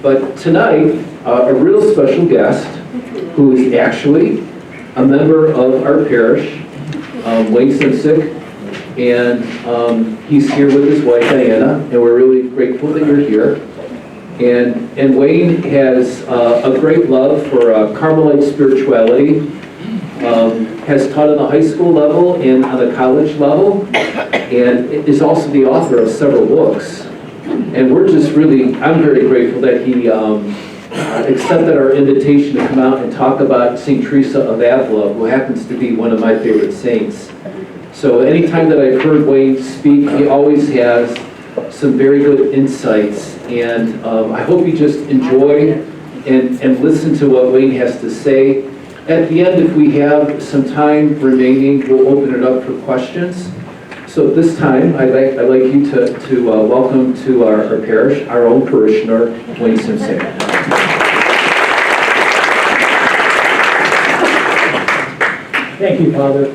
But tonight, a real special guest who is actually a member of our parish, Wayne Simsick, and he's here with his wife Diana, and we're really grateful that you're here. And Wayne has a great love for Carmelite spirituality, has taught on the high school level and on the college level, and is also the author of several books. And we're just really, I'm very grateful that he accepted our invitation to come out and talk about St. Teresa of Avila, who happens to be one of my favorite saints. So anytime that I've heard Wayne speak, he always has some very good insights, and I hope you just enjoy and listen to what Wayne has to say. At the end, if we have some time remaining, we'll open it up for questions. So at this time, I'd like you to welcome to our parish, our own parishioner, Wayne Simpson. Thank you, Father.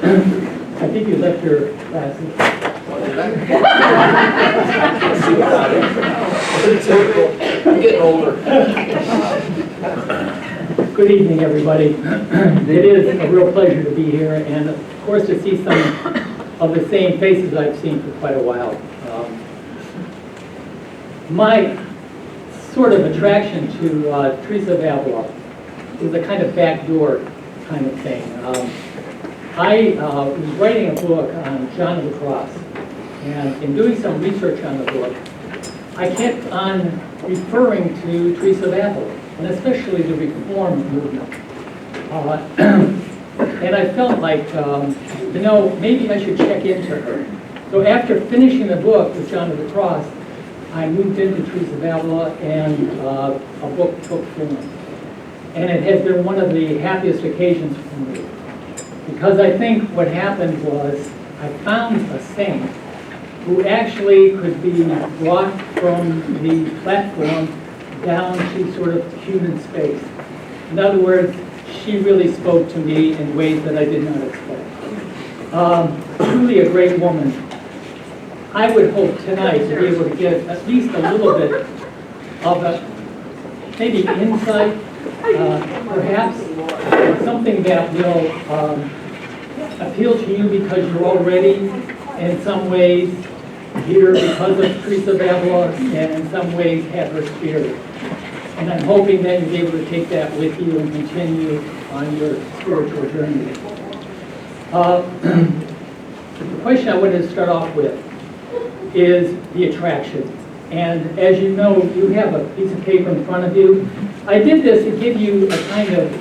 I think you left your glasses. I'm getting older. Good evening, everybody. It is a real pleasure to be here, and of course to see some of the same faces I've seen for quite a while. My sort of attraction to Teresa of Avila is a kind of backdoor kind of thing. I was writing a book on John of the Cross, and in doing some research on the book, I kept on referring to Teresa of Avila, and especially the Reform movement. And I felt like, maybe I should check into her. So after finishing the book with John of the Cross, I moved into Teresa of Avila, and a book took form. And it has been one of the happiest occasions for me. Because I think what happened was I found a saint who actually could be brought from the platform down to sort of human space. In other words, she really spoke to me in ways that I did not expect. Truly a great woman. I would hope tonight to be able to give at least a little bit of maybe insight, perhaps something that will appeal to you because you're already in some ways here because of Teresa of Avila, and in some ways have her spirit. And I'm hoping that you'll be able to take that with you and continue on your spiritual journey. The question I wanted to start off with is the attraction. And as you know, you have a piece of paper in front of you. I did this to give you a kind of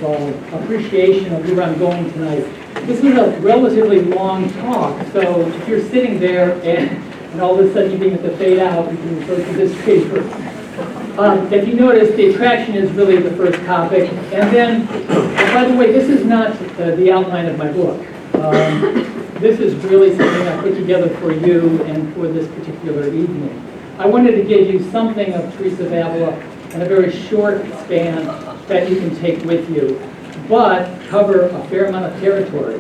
appreciation of where I'm going tonight. This is a relatively long talk, so if you're sitting there and all of a sudden you begin to fade out, you can refer to this paper. If you notice, the attraction is really the first topic. And then, by the way, this is not the outline of my book. This is really something I put together for you and for this particular evening. I wanted to give you something of Teresa of Avila in a very short span that you can take with you, but cover a fair amount of territory.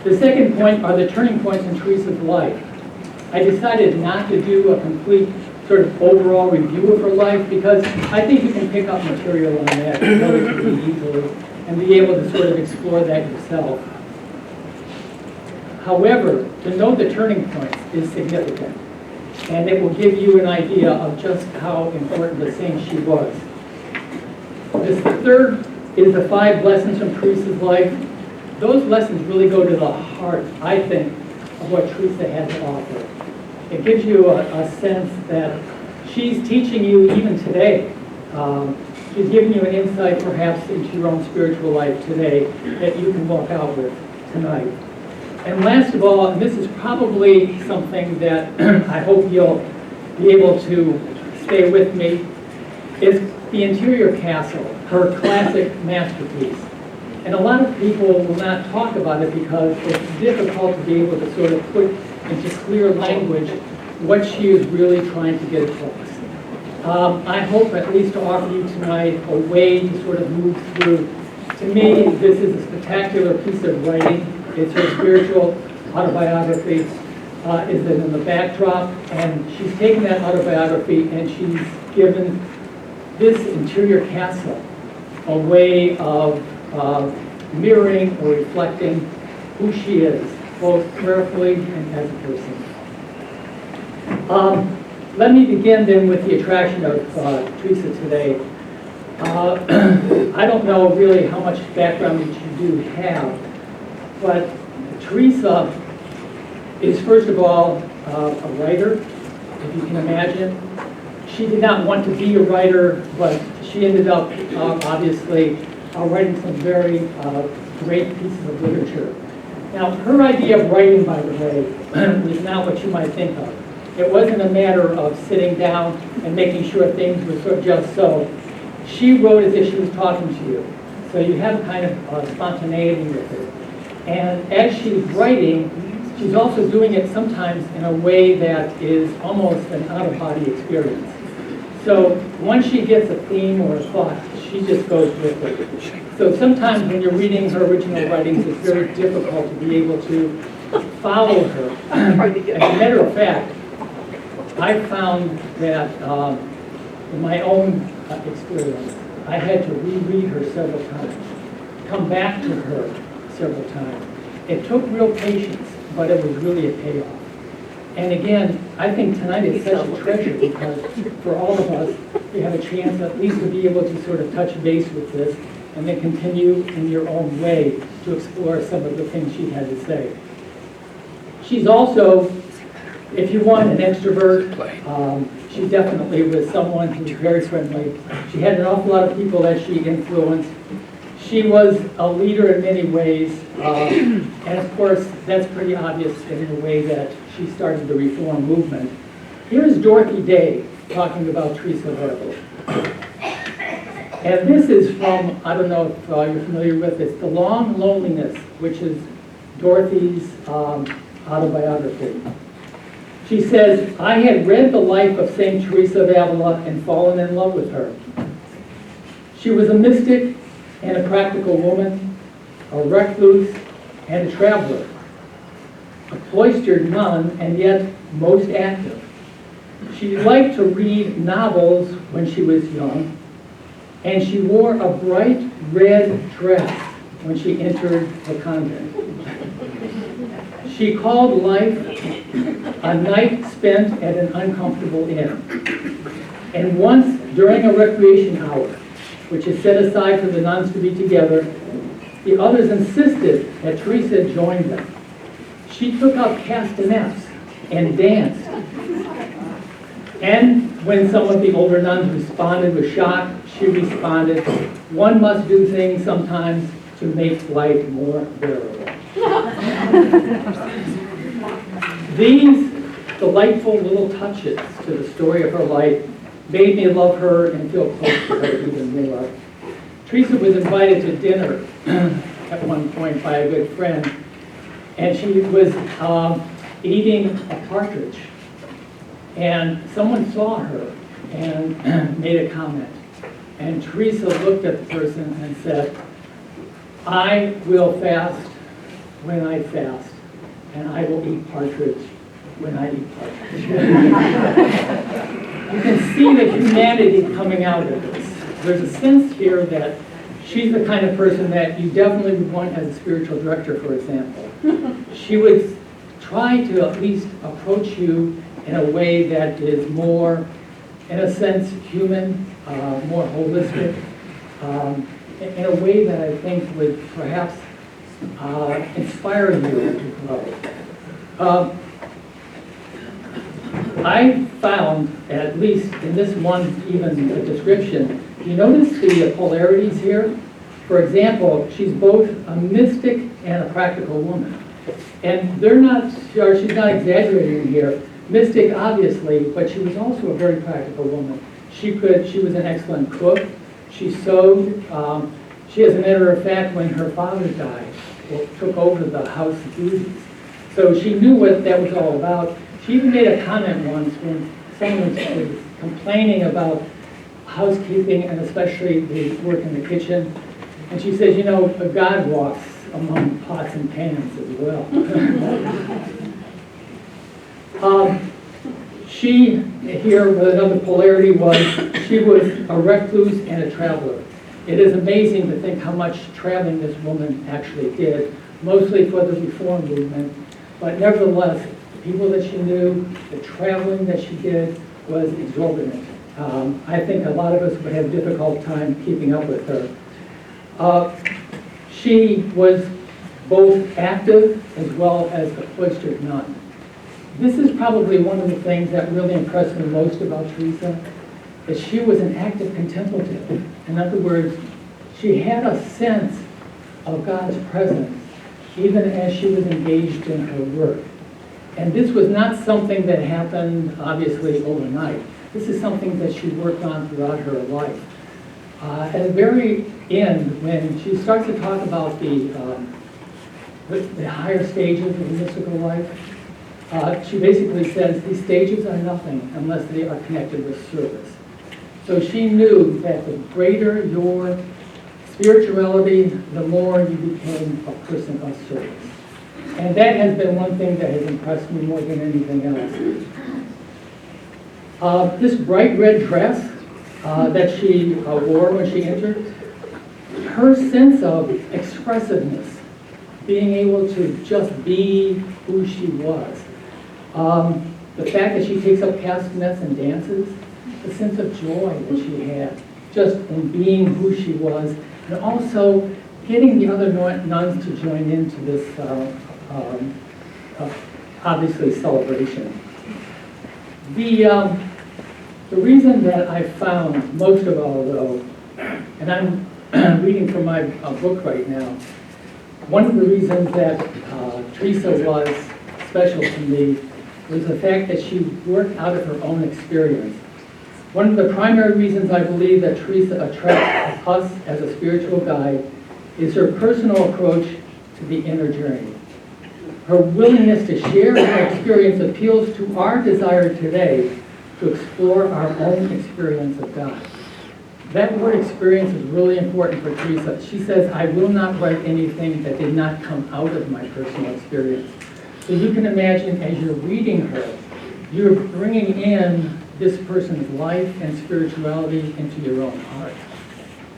The second point are the turning points in Teresa's life. I decided not to do a complete sort of overall review of her life because I think you can pick up material on that relatively easily and be able to sort of explore that yourself. However, to know the turning points is significant, and it will give you an idea of just how important a saint she was. This third is the 5 lessons from Teresa's life. Those lessons really go to the heart, I think, of what Teresa had to offer. It gives you a sense that she's teaching you even today. She's giving you an insight perhaps into your own spiritual life today that you can walk out with tonight. And last of all, and this is probably something that I hope you'll be able to stay with me, is the interior castle, her classic masterpiece. And a lot of people will not talk about it because it's difficult to be able to sort of put into clear language what she is really trying to get across. I hope at least to offer you tonight a way to sort of move through. To me, this is a spectacular piece of writing. It's her spiritual autobiography. is in the backdrop, and she's taken that autobiography and she's given this interior castle a way of mirroring or reflecting who she is, both prayerfully and as a person. Let me begin then with the attraction of Teresa today. I don't know really how much background that you do have, but Teresa is first of all a writer, if you can imagine. She did not want to be a writer, but she ended up obviously writing some very great pieces of literature. Now, her idea of writing, by the way, was not what you might think of. It wasn't a matter of sitting down and making sure things were sort of just so. She wrote as if she was talking to you. So you have a kind of spontaneity with it. And as she's writing, she's also doing it sometimes in a way that is almost an out-of-body experience. So once she gets a theme or a thought, she just goes with it. So sometimes when you're reading her original writings, it's very difficult to be able to follow her. As a matter of fact, I found that in my own experience, I had to reread her several times, come back to her several times. It took real patience, but it was really a payoff. And again, I think tonight is such a treasure because for all of us, we have a chance at least to be able to sort of touch base with this and then continue in your own way to explore some of the things she had to say. She's also, if you want, an extrovert. She definitely was someone who was very friendly. She had an awful lot of people that she influenced. She was a leader in many ways, and of course, that's pretty obvious in the way that she started the Reform movement. Here's Dorothy Day talking about Teresa of Lisieux. And this is from, I don't know if you're familiar with this, The Long Loneliness, which is Dorothy's autobiography. She says, I had read the life of St. Teresa of Avila and fallen in love with her. She was a mystic and a practical woman, a recluse and a traveler, a cloistered nun and yet most active. She liked to read novels when she was young, and she wore a bright red dress when she entered the convent. She called life a night spent at an uncomfortable inn. And once during a recreation hour, which is set aside for the nuns to be together, the others insisted that Teresa join them. She took up castanets and danced. And when some of the older nuns responded with shock, she responded, one must do things sometimes to make life more bearable. These delightful little touches to the story of her life made me love her and feel close to her even more. Teresa was invited to dinner at one point by a good friend, and she was eating a partridge. And someone saw her and made a comment. And Teresa looked at the person and said, I will fast when I fast, and I will eat partridge when I eat partridge. You can see the humanity coming out of this. There's a sense here that she's the kind of person that you definitely would want as a spiritual director, for example. She would try to at least approach you in a way that is more, in a sense, human, more holistic, in a way that I think would perhaps inspire you to grow. I found, at least in this one even description, you notice the polarities here? For example, she's both a mystic and a practical woman. And they're not, or she's not exaggerating here. Mystic, obviously, but she was also a very practical woman. She was an excellent cook. She sewed. She, as a matter of fact, when her father died, took over the house duties. So she knew what that was all about. She even made a comment once when someone was complaining about housekeeping and especially the work in the kitchen. And she says, you know, God walks among pots and pans as well. She, here, another polarity was, she was a recluse and a traveler. It is amazing to think how much traveling this woman actually did, mostly for the Reform movement, but nevertheless, the people that she knew, the traveling that she did was exorbitant. I think a lot of us would have a difficult time keeping up with her. She was both active as well as a cloistered nun. This is probably one of the things that really impressed me most about Teresa, that she was an active contemplative. In other words, she had a sense of God's presence even as she was engaged in her work. And this was not something that happened, obviously, overnight. This is something that she worked on throughout her life. At the very end, when she starts to talk about the higher stages of the mystical life, she basically says these stages are nothing unless they are connected with service. So she knew that the greater your spirituality, the more you became a person of service. And that has been one thing that has impressed me more than anything else. This bright red dress that she wore when she entered, her sense of expressiveness, being able to just be who she was. The fact that she takes up castanets and dances, the sense of joy that she had just in being who she was, and also getting the other nuns to join into this obviously celebration. The reason that I found most of all, though, and I'm reading from my book right now, one of the reasons that Teresa was special to me was the fact that she worked out of her own experience. One of the primary reasons I believe that Teresa attracts us as a spiritual guide is her personal approach to the inner journey. Her willingness to share her experience appeals to our desire today to explore our own experience of God. That word experience is really important for Teresa. She says, I will not write anything that did not come out of my personal experience. So you can imagine as you're reading her, you're bringing in this person's life and spirituality into your own heart.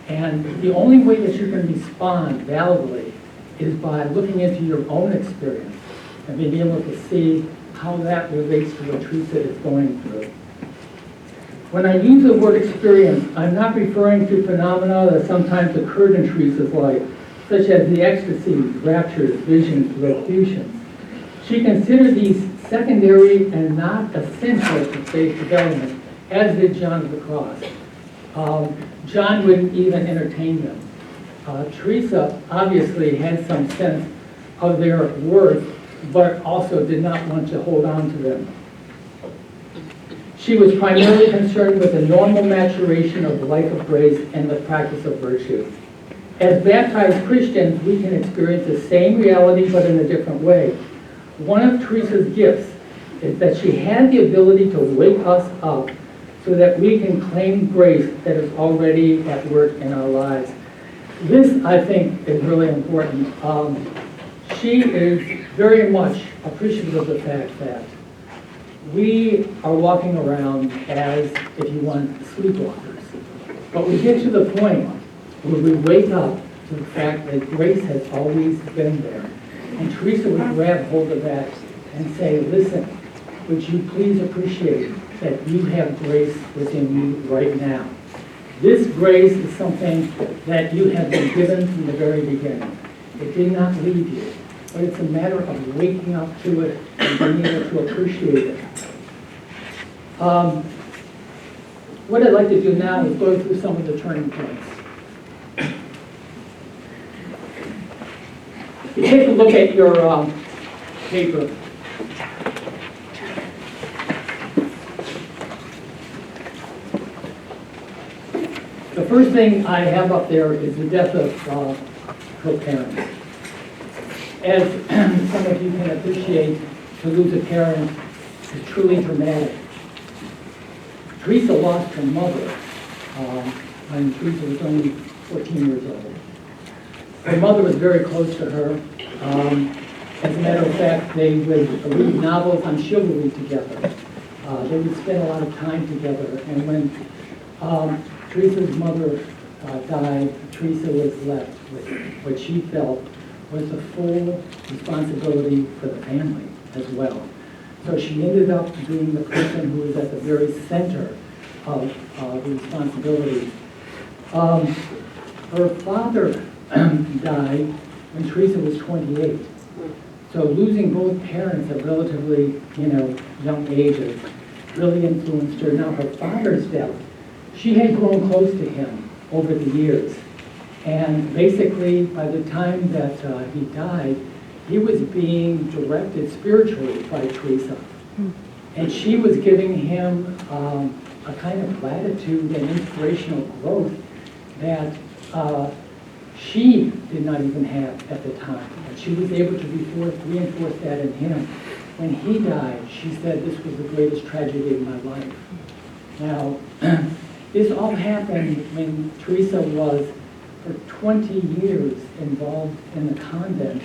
And the only way that you can respond validly is by looking into your own experience and being able to see how that relates to what Teresa is going through. When I use the word experience, I'm not referring to phenomena that sometimes occurred in Teresa's life, such as the ecstasies, raptures, visions, locutions. She considered these secondary and not essential to faith development, as did John of the Cross. John wouldn't even entertain them. Teresa obviously had some sense of their worth, but also did not want to hold on to them. She was primarily concerned with the normal maturation of the life of grace and the practice of virtue. As baptized Christians, we can experience the same reality, but in a different way. One of Teresa's gifts is that she had the ability to wake us up so that we can claim grace that is already at work in our lives. This, I think, is really important. She is very much appreciative of the fact that we are walking around as, if you want, sleepwalkers. But we get to the point where we wake up to the fact that grace has always been there. And Teresa would grab hold of that and say, listen, would you please appreciate that you have grace within you right now? This grace is something that you have been given from the very beginning. It did not leave you, but it's a matter of waking up to it and being able to appreciate it. What I'd like to do now is go through some of the turning points. You take a look at your paper. The first thing I have up there is the death of her parents. As some of you can appreciate, to lose a parent is truly dramatic. Teresa lost her mother when Teresa was only 14 years old. Her mother was very close to her. As a matter of fact, they would read novels on chivalry together. They would spend a lot of time together. And when Teresa's mother died, Teresa was left with what she felt was the full responsibility for the family as well. So she ended up being the person who was at the very center of the responsibility. Her father died when Teresa was 28. So losing both parents at relatively, young ages really influenced her. Now her father's death, she had grown close to him over the years. And basically, by the time that he died, he was being directed spiritually by Teresa. And she was giving him a kind of latitude and inspirational growth that she did not even have at the time. And she was able to reinforce that in him. When he died, she said, "This was the greatest tragedy of my life." Now, this all happened when Teresa was, for 20 years, involved in the convent,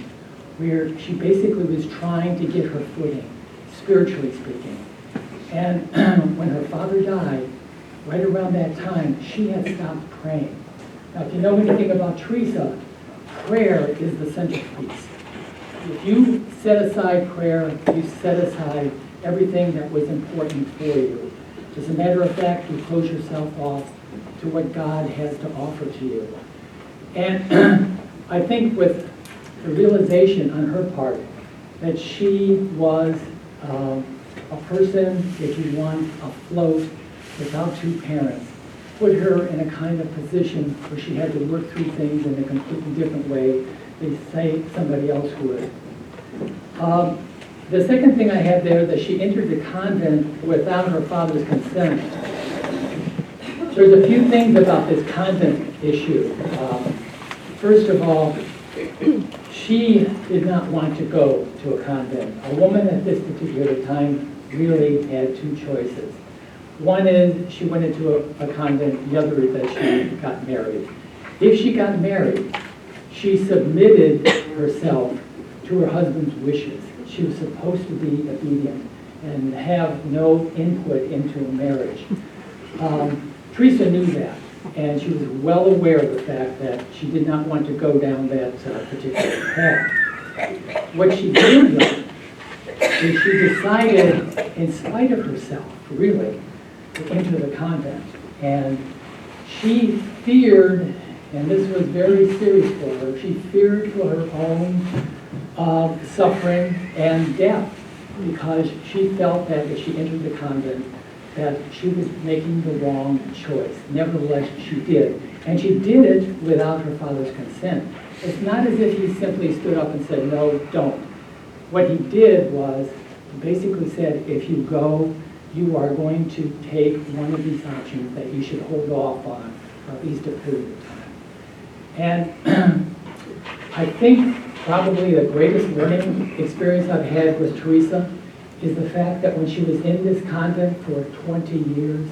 where she basically was trying to get her footing, spiritually speaking. And when her father died, right around that time, she had stopped praying. Now, if you know anything about Teresa, prayer is the centerpiece. If you set aside prayer, you set aside everything that was important for you. As a matter of fact, you close yourself off to what God has to offer to you. And I think with the realization on her part that she was a person, if you want, afloat without two parents, put her in a kind of position where she had to work through things in a completely different way than, say, somebody else would. The second thing I had there, that she entered the convent without her father's consent. There's a few things about this convent issue. First of all, she did not want to go to a convent. A woman at this particular time really had two choices. One is she went into a convent, the other is that she got married. If she got married, she submitted herself to her husband's wishes. She was supposed to be obedient and have no input into a marriage. Teresa knew that, and she was well aware of the fact that she did not want to go down that particular path. What she did, though, is she decided, in spite of herself, really, to enter the convent. And she feared, and this was very serious for her, she feared for her own suffering and death, because she felt that if she entered the convent, that she was making the wrong choice. Nevertheless, she did. And she did it without her father's consent. It's not as if he simply stood up and said, "No, don't." What he did was, he basically said, if you go, you are going to take one of these options that you should hold off on for at least a period of time. And I think probably the greatest learning experience I've had with Teresa is the fact that when she was in this convent for 20 years,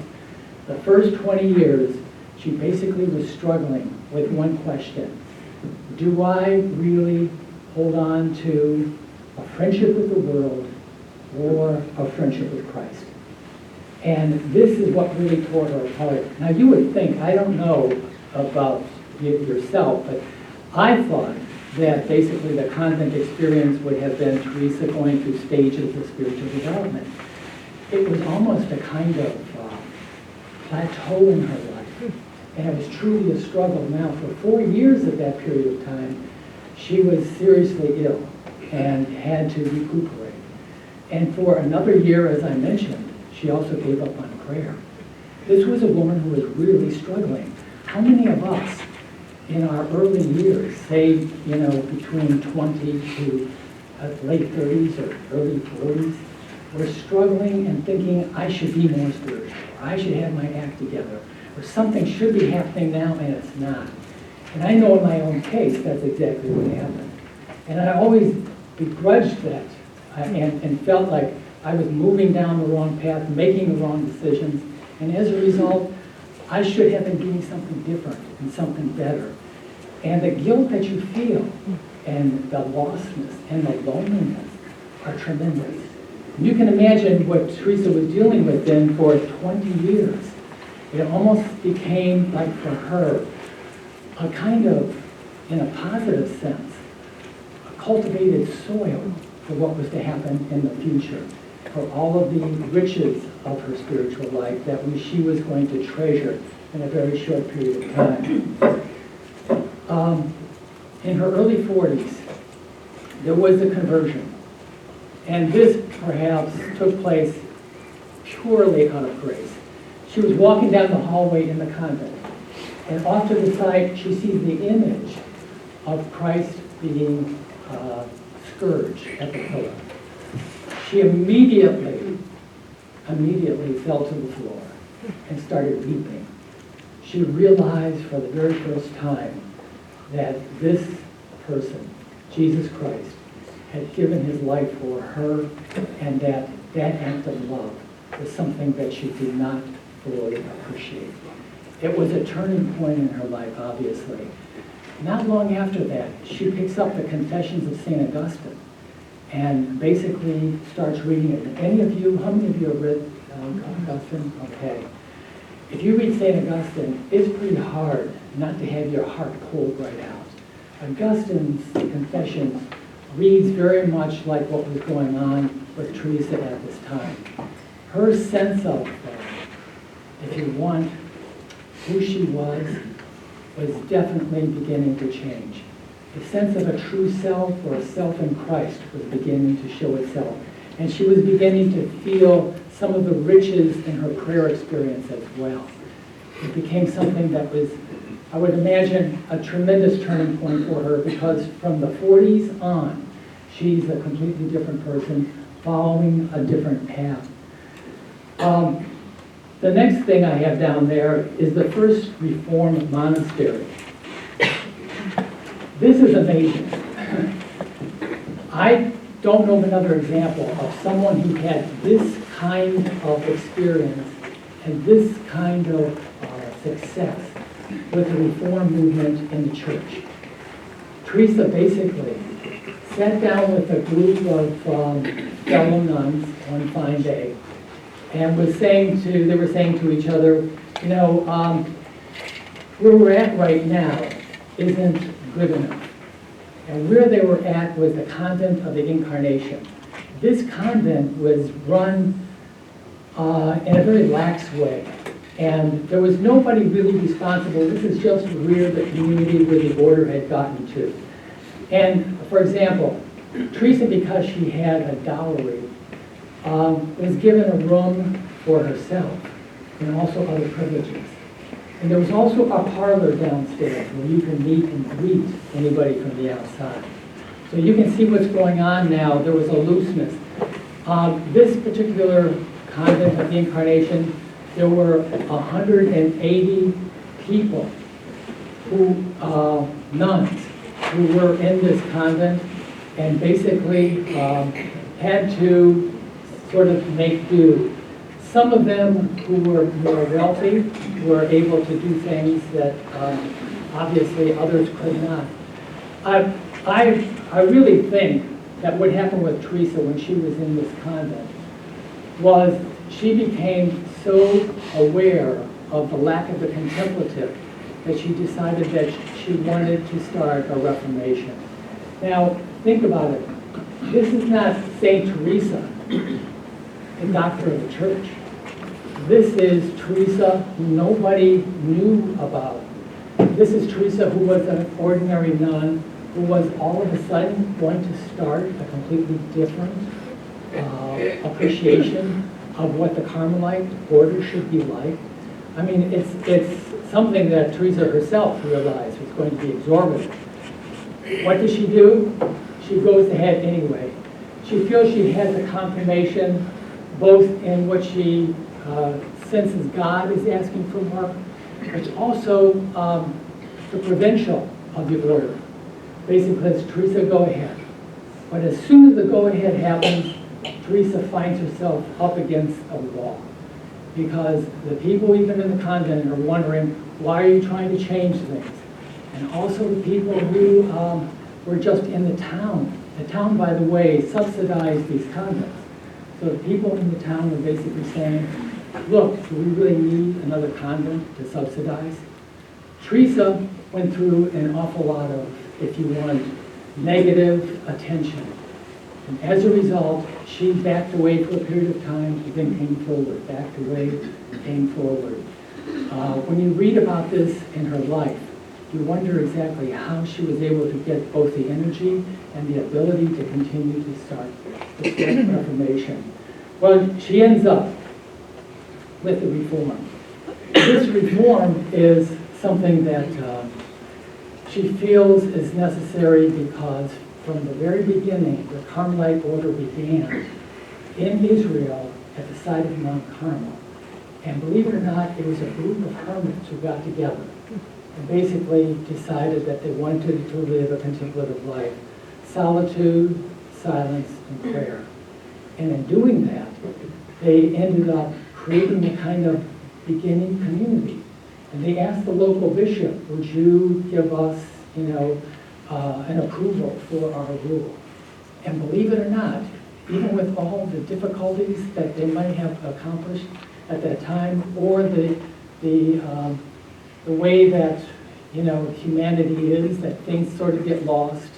the first 20 years, she basically was struggling with one question. Do I really hold on to a friendship with the world or a friendship with Christ? And this is what really tore her apart. Now you would think, I don't know about yourself, but I thought that basically the convent experience would have been Teresa going through stages of spiritual development. It was almost a kind of plateau in her life, and it was truly a struggle. Now, for 4 years of that period of time, she was seriously ill and had to recuperate. And for another year, as I mentioned, she also gave up on prayer. This was a woman who was really struggling. How many of us in our early years, say, between 20 to late 30s or early 40s, were struggling and thinking, I should be more spiritual, or I should have my act together, or something should be happening now and it's not. And I know in my own case, that's exactly what happened. And I always begrudged that and felt like I was moving down the wrong path, making the wrong decisions, and as a result, I should have been doing something different and something better. And the guilt that you feel and the lostness and the loneliness are tremendous. You can imagine what Teresa was dealing with then for 20 years. It almost became, like for her, a kind of, in a positive sense, a cultivated soil for what was to happen in the future, for all of the riches of her spiritual life that she was going to treasure in a very short period of time. In her early 40s, there was a conversion. And this, perhaps, took place purely out of grace. She was walking down the hallway in the convent, and off to the side, she sees the image of Christ being scourged at the pillar. She immediately fell to the floor and started weeping. She realized for the very first time that this person, Jesus Christ, had given his life for her, and that act of love was something that she did not fully appreciate. It was a turning point in her life, obviously. Not long after that, she picks up the Confessions of St. Augustine and basically starts reading it. How many of you have read Augustine? Okay. If you read St. Augustine, it's pretty hard not to have your heart pulled right out. Augustine's Confessions reads very much like what was going on with Teresa at this time. Her sense of, if you want, who she was definitely beginning to change. The sense of a true self or a self in Christ was beginning to show itself. And she was beginning to feel some of the riches in her prayer experience as well. It became something that was, I would imagine, a tremendous turning point for her, because from the 40s on, she's a completely different person, following a different path. The next thing I have down there is the first Reformed monastery. This is amazing. I don't know of another example of someone who had this kind of experience and this kind of success with the Reform movement in the church. Teresa basically sat down with a group of fellow nuns one fine day and they were saying to each other, you know, where we're at right now isn't good enough. And where they were at was the convent of the Incarnation. This convent was run in a very lax way. And there was nobody really responsible. This is just where the community, where the order had gotten to. And for example, Teresa, because she had a dowry, was given a room for herself and also other privileges. And there was also a parlor downstairs where you can meet and greet anybody from the outside. So you can see what's going on now. There was a looseness. This particular convent of the Incarnation, there were 180 people nuns, who were in this convent and basically had to sort of make do. Some of them who were more wealthy were able to do things that obviously others could not. I really think that what happened with Teresa when she was in this convent was she became so aware of the lack of the contemplative that she decided that she wanted to start a Reformation. Now, think about it. This is not St. Teresa, the doctor of the church. This is Teresa who nobody knew about. This is Teresa who was an ordinary nun who was all of a sudden going to start a completely different appreciation of what the Carmelite order should be like. I mean, it's something that Teresa herself realized was going to be exorbitant. What does she do? She goes ahead anyway. She feels she has a confirmation both in what she senses God is asking from her, but also the provincial of the order. Basically, it's Teresa, go ahead. But as soon as the go-ahead happens, Teresa finds herself up against a wall, because the people even in the convent are wondering, why are you trying to change things? And also the people who were just in the town. The town, by the way, subsidized these convents. So the people in the town were basically saying, look, do we really need another convent to subsidize? Teresa went through an awful lot of, if you want, negative attention. And as a result, she backed away for a period of time, and then came forward, backed away, came forward. When you read about this in her life, you wonder exactly how she was able to get both the energy and the ability to continue to start the Reformation. Well, she ends up with the Reform. This Reform is something that she feels is necessary because from the very beginning, the Carmelite order began in Israel at the site of Mount Carmel. And believe it or not, it was a group of hermits who got together and basically decided that they wanted to live a contemplative life. Solitude, silence, and prayer. And in doing that, they ended up creating a kind of beginning community. And they asked the local bishop, would you give us, an approval for our rule? And believe it or not, even with all the difficulties that they might have accomplished at that time, or the way that, humanity is, that things sort of get lost,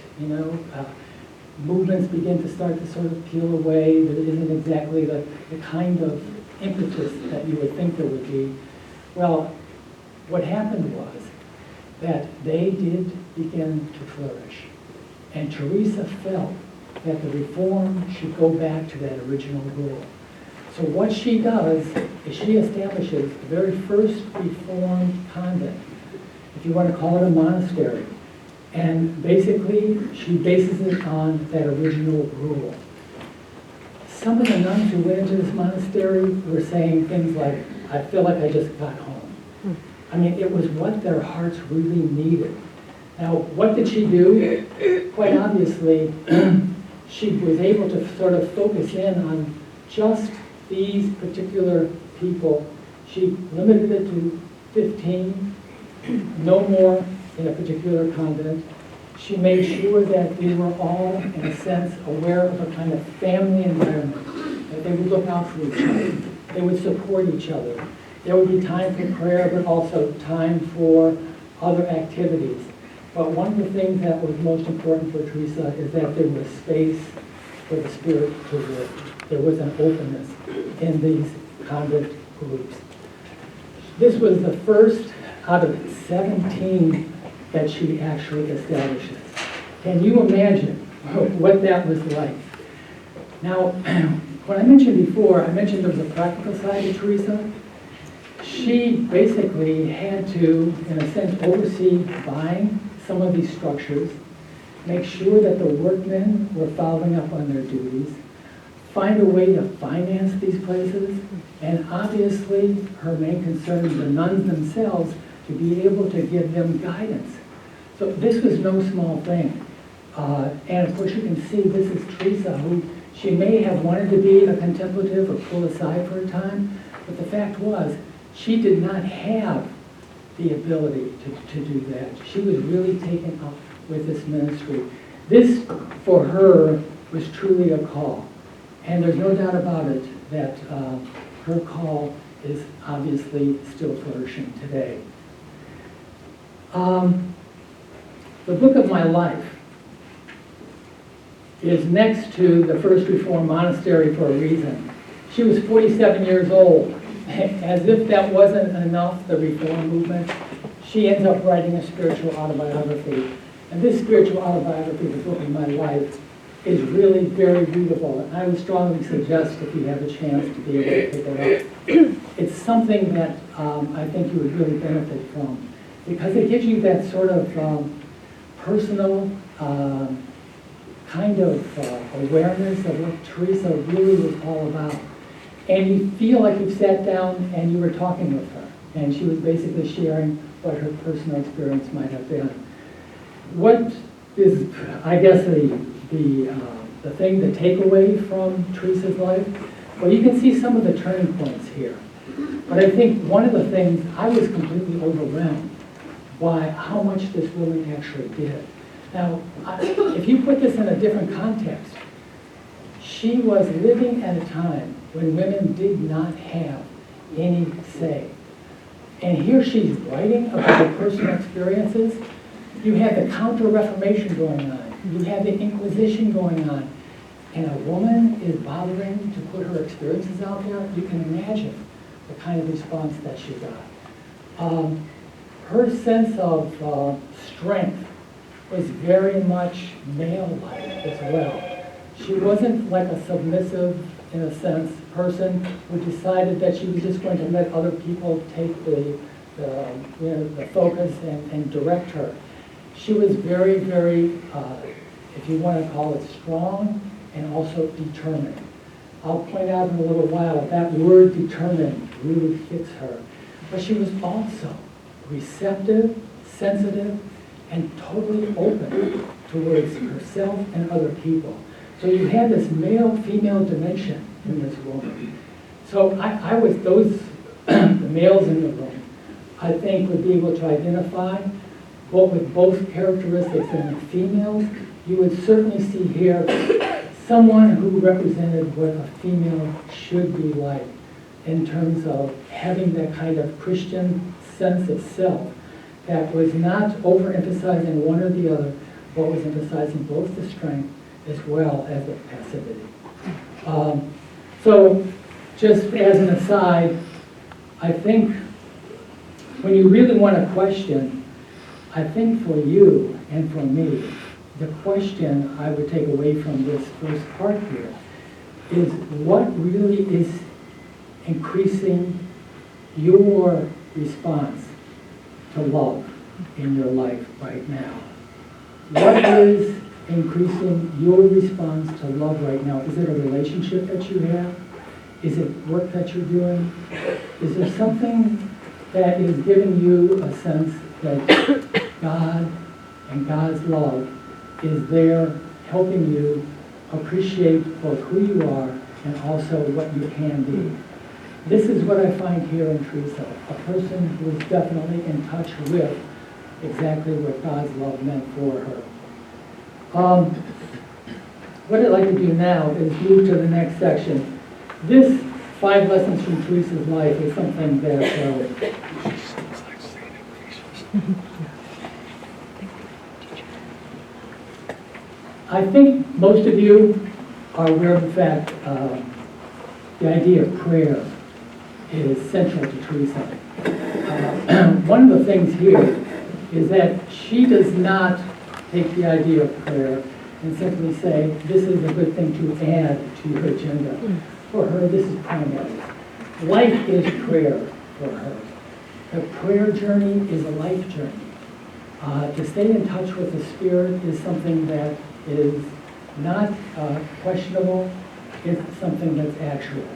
movements begin to start to sort of peel away. There isn't exactly the kind of impetus that you would think there would be. Well, what happened was that they did begin to flourish. And Teresa felt that the Reform should go back to that original rule. So what she does is she establishes the very first Reformed convent, if you want to call it a monastery. And basically, she bases it on that original rule. Some of the nuns who went into this monastery were saying things like, I feel like I just got home. I mean, it was what their hearts really needed. Now, what did she do? Quite obviously, she was able to sort of focus in on just these particular people. She limited it to 15, no more in a particular convent. She made sure that they were all, in a sense, aware of a kind of family environment, that they would look out for each other, they would support each other. There would be time for prayer, but also time for other activities. But one of the things that was most important for Teresa is that there was space for the Spirit to work. There was an openness in these convent groups. This was the first out of 17 that she actually establishes. Can you imagine what that was like? Now, when I mentioned before, I mentioned there was a practical side to Teresa. She basically had to, in a sense, oversee buying some of these structures, make sure that the workmen were following up on their duties, find a way to finance these places, and obviously her main concern is the nuns themselves to be able to give them guidance. So this was no small thing. And of course you can see this is Teresa, who she may have wanted to be a contemplative or pull aside for a time, but the fact was she did not have the ability to do that. She was really taken up with this ministry. This, for her, was truly a call. And there's no doubt about it that her call is obviously still flourishing today. The book of my life is next to the First Reformed Monastery for a reason. She was 47 years old. As if that wasn't enough, the Reform movement, she ends up writing a spiritual autobiography. And this spiritual autobiography, the book of my life, is really very readable. And I would strongly suggest, if you have a chance, to be able to pick it up. It's something that I think you would really benefit from, because it gives you that sort of personal kind of awareness of what Teresa really was all about. And you feel like you've sat down and you were talking with her, and she was basically sharing what her personal experience might have been. What is, I guess, the thing, the takeaway from Teresa's life? Well, you can see some of the turning points here. But I think one of the things, I was completely overwhelmed by how much this woman actually did. Now, if you put this in a different context, she was living at a time when women did not have any say. And here she's writing about her personal experiences. You have the Counter-Reformation going on. You have the Inquisition going on. And a woman is bothering to put her experiences out there. You can imagine the kind of response that she got. Her sense of strength was very much male-like as well. She wasn't like a submissive, in a sense, person who decided that she was just going to let other people take the focus and direct her. She was very, very, if you want to call it, strong and also determined. I'll point out in a little while that word determined really fits her. But she was also receptive, sensitive, and totally open towards herself and other people. So you had this male-female dimension in this woman. So I was, those, the males in the room, I think would be able to identify what with both characteristics in the females. You would certainly see here someone who represented what a female should be like in terms of having that kind of Christian sense of self that was not overemphasizing one or the other, but was emphasizing both the strength as well as the passivity. So just as an aside, I think when you really want to question, I think for you and for me, the question I would take away from this first part here is what really is increasing your response to love in your life right now? What is increasing your response to love right now? Is it a relationship that you have? Is it work that you're doing? Is there something that is giving you a sense that God and God's love is there helping you appreciate both who you are and also what you can be? This is what I find here in Teresa, a person who is definitely in touch with exactly what God's love meant for her. What I'd like to do now is move to the next section. This 5 lessons from Teresa's life is something that I think most of you are aware of the fact the idea of prayer is central to Teresa. One of the things here is that she does not take the idea of prayer and simply say, this is a good thing to add to your agenda. For her, this is primary. Life is prayer for her. The prayer journey is a life journey. To stay in touch with the Spirit is something that is not questionable, it's something that's actual.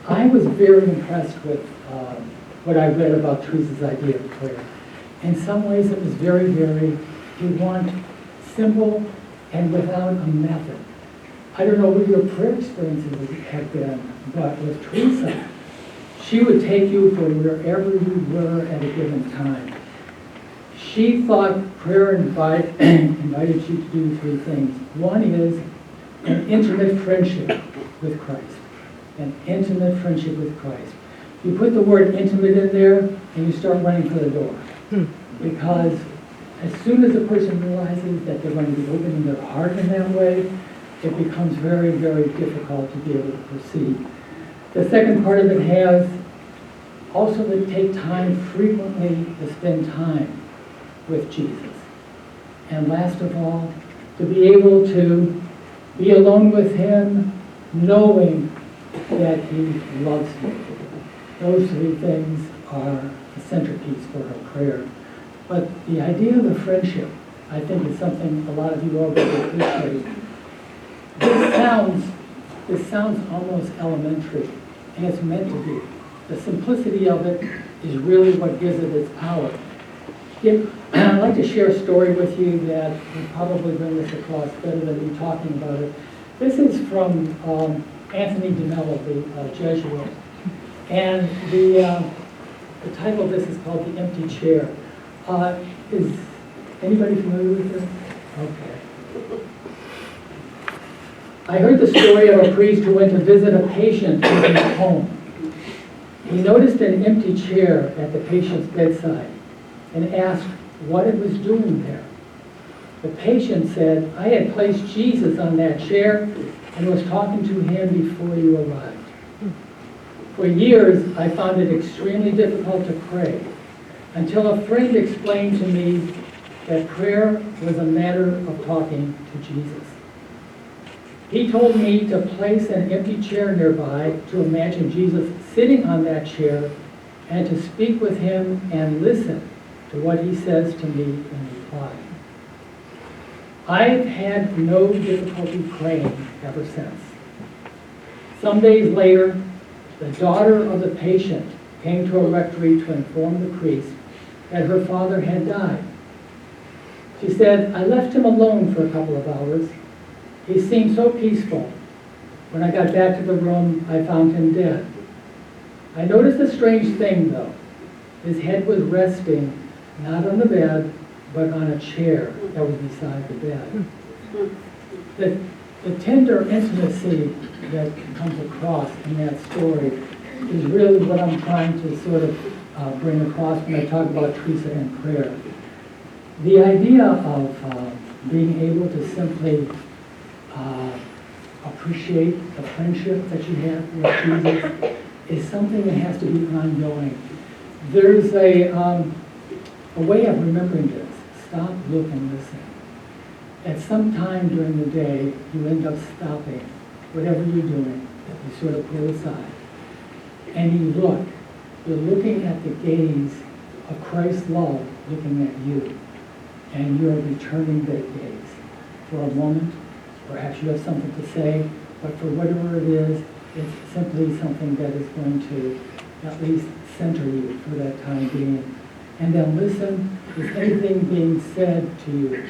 I was very impressed with what I read about Teresa's idea of prayer. In some ways it was very, very, if you want, simple and without a method. I don't know what your prayer experiences have been, but with Teresa, she would take you from wherever you were at a given time. She thought prayer invited you to do 3 things. One is an intimate friendship with Christ. An intimate friendship with Christ. You put the word intimate in there, and you start running for the door. Because as soon as a person realizes that they're going to be opening their heart in that way, it becomes very, very difficult to be able to proceed. The second part of it has also to take time frequently to spend time with Jesus. And last of all, to be able to be alone with Him, knowing that He loves you. Those 3 things are the centerpiece for her prayer. But the idea of the friendship, I think, is something a lot of you already appreciate. This sounds almost elementary, and it's meant to be. The simplicity of it is really what gives it its power. I'd like to share a story with you that will probably bring this across better than me talking about it. This is from Anthony de Mello, the Jesuit. And the title of this is called The Empty Chair. Anybody familiar with this? Okay. I heard the story of a priest who went to visit a patient in his home. He noticed an empty chair at the patient's bedside and asked what it was doing there. The patient said, "I had placed Jesus on that chair and was talking to him before you arrived. For years, I found it extremely difficult to pray until a friend explained to me that prayer was a matter of talking to Jesus. He told me to place an empty chair nearby, to imagine Jesus sitting on that chair, and to speak with him and listen to what he says to me in reply. I've had no difficulty praying ever since." Some days later, the daughter of the patient came to a rectory to inform the priest that her father had died. She said, "I left him alone for a couple of hours. He seemed so peaceful. When I got back to the room, I found him dead. I noticed a strange thing, though. His head was resting not on the bed, but on a chair that was beside the bed." The tender intimacy that comes across in that story is really what I'm trying to sort of bring across when I talk about Teresa and prayer. The idea of being able to simply appreciate the friendship that you have with Jesus is something that has to be ongoing. There's a way of remembering this. Stop, look, and listen. At some time during the day, you end up stopping whatever you're doing, you sort of pull aside, and you look. You're looking at the gaze of Christ's love looking at you, and you're returning that gaze. For a moment, perhaps you have something to say, but for whatever it is, it's simply something that is going to at least center you for that time being. And then listen, is anything being said to you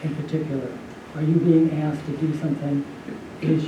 in particular? Are you being asked to do something? Is